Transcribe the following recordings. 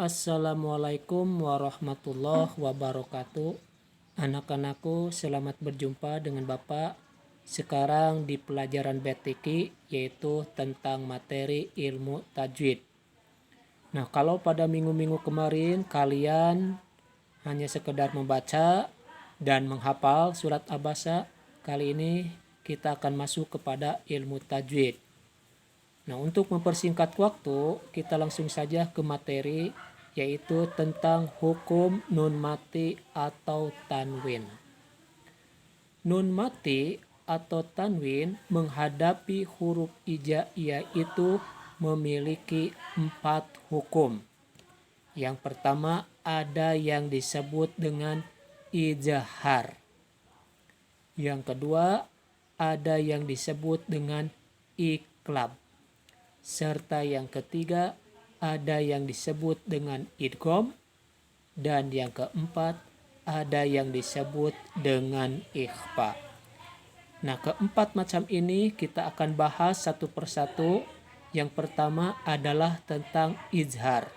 Assalamualaikum warahmatullahi wabarakatuh. Anak-anakku, selamat berjumpa dengan Bapak. Sekarang di pelajaran BTQ, yaitu tentang materi ilmu tajwid. Nah, kalau pada minggu-minggu kemarin kalian hanya sekedar membaca dan menghafal surat Abasa, kali ini kita akan masuk kepada ilmu tajwid. Nah, untuk mempersingkat waktu, kita langsung saja ke materi, yaitu tentang hukum nun mati atau tanwin. Nun mati atau tanwin menghadapi huruf hijaiyah itu memiliki 4 hukum. Yang pertama, ada yang disebut dengan ijhar. Yang kedua, ada yang disebut dengan iqlab. Serta yang ketiga, ada yang disebut dengan idgham, dan yang keempat, ada yang disebut dengan ikhfa. Nah, keempat macam ini kita akan bahas satu persatu. Yang pertama adalah tentang izhar.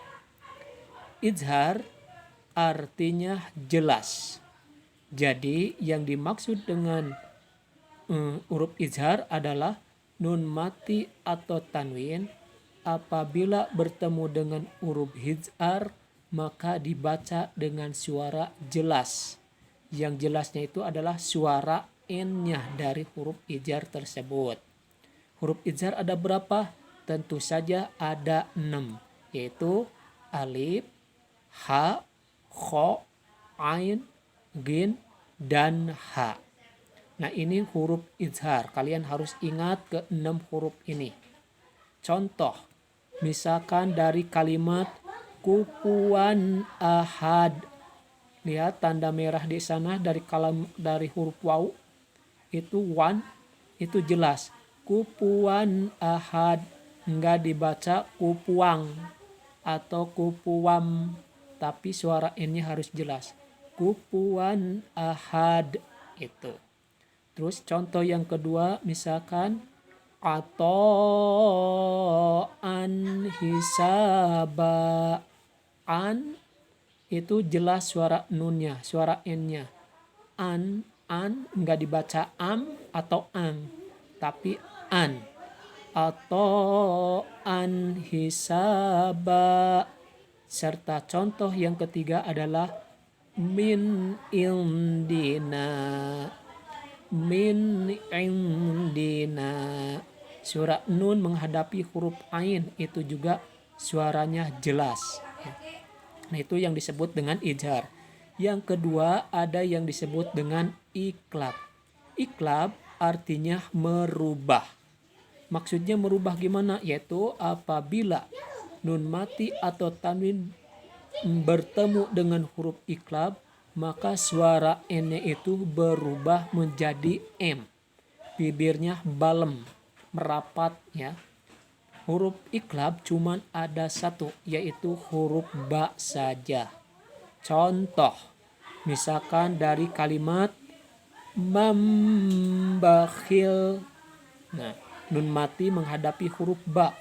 Izhar artinya jelas. Jadi yang dimaksud dengan huruf izhar adalah nun mati atau tanwin apabila bertemu dengan huruf hizar maka dibaca dengan suara jelas. Yang jelasnya itu adalah suara n-nya dari huruf izhar tersebut. Huruf izhar ada berapa? Tentu saja ada 6, yaitu alif, ha, kho, ain, gin, dan ha. Nah, ini huruf izhar. Kalian harus ingat ke 6 huruf ini. Contoh, misalkan dari kalimat kufuwan ahad. Lihat tanda merah di sana dari huruf waw. Itu wan, itu jelas. Kufuwan ahad. Enggak dibaca kupuang atau kupuwam. Tapi suara n-nya harus jelas. Kufuwan ahad. Itu. Terus contoh yang kedua, misalkan atau an hisaba. An itu jelas suara nunnya, suara n-nya. An enggak dibaca am atau ang, tapi an. Atau an hisaba. Serta contoh yang ketiga adalah min indina. Min indina. Suara nun menghadapi huruf ain itu juga suaranya jelas. Nah, itu yang disebut dengan ijhar. Yang kedua ada yang disebut dengan iqlab. Iqlab artinya merubah. Maksudnya merubah gimana? Yaitu apabila nun mati atau tanwin bertemu dengan huruf iqlab, maka suara n-nya itu berubah menjadi m. Bibirnya balem, merapat ya. Huruf iqlab cuman ada satu, yaitu huruf ba saja. Contoh, misalkan dari kalimat mambakhil. Nah, nun mati menghadapi huruf ba.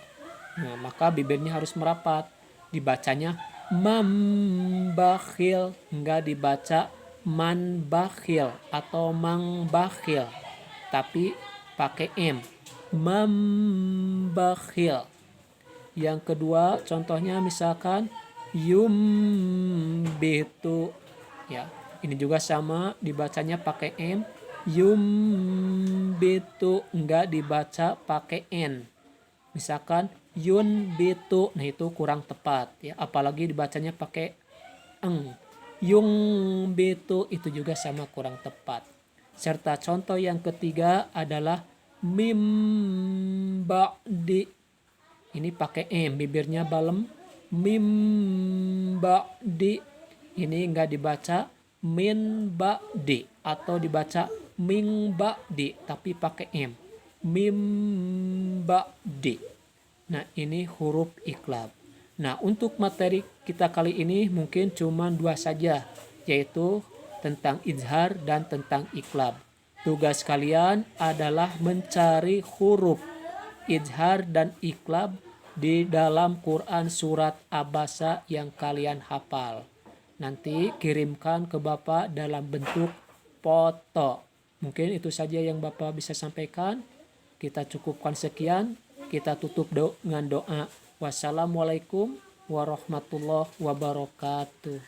Nah, maka bibirnya harus merapat. Dibacanya mambakhil, enggak dibaca manbakhil atau mangbakhil, tapi pakai m. Mambakhil. Yang kedua, contohnya misalkan yumbitu. Ya, ini juga sama, dibacanya pakai m. Yumbitu, enggak dibaca pakai n. Misalkan yunbitu, nah itu kurang tepat ya, apalagi dibacanya pakai eng. Yungbitu itu juga sama, kurang tepat. Serta contoh yang ketiga adalah mim ba'di. Ini pakai m, bibirnya balem. Mim ba'di. Ini enggak dibaca min ba'di atau dibaca ming ba'di, tapi pakai m. Mim ba'di. Nah, ini huruf iqlab. Nah, untuk materi kita kali ini mungkin cuma 2 saja, yaitu tentang izhar dan tentang iqlab. Tugas kalian adalah mencari huruf izhar dan iqlab di dalam Quran surat Abasa yang kalian hafal. Nanti kirimkan ke Bapak dalam bentuk foto. Mungkin itu saja yang Bapak bisa sampaikan. Kita cukupkan sekian. Kita tutup dengan doa. Wassalamualaikum warahmatullahi wabarakatuh.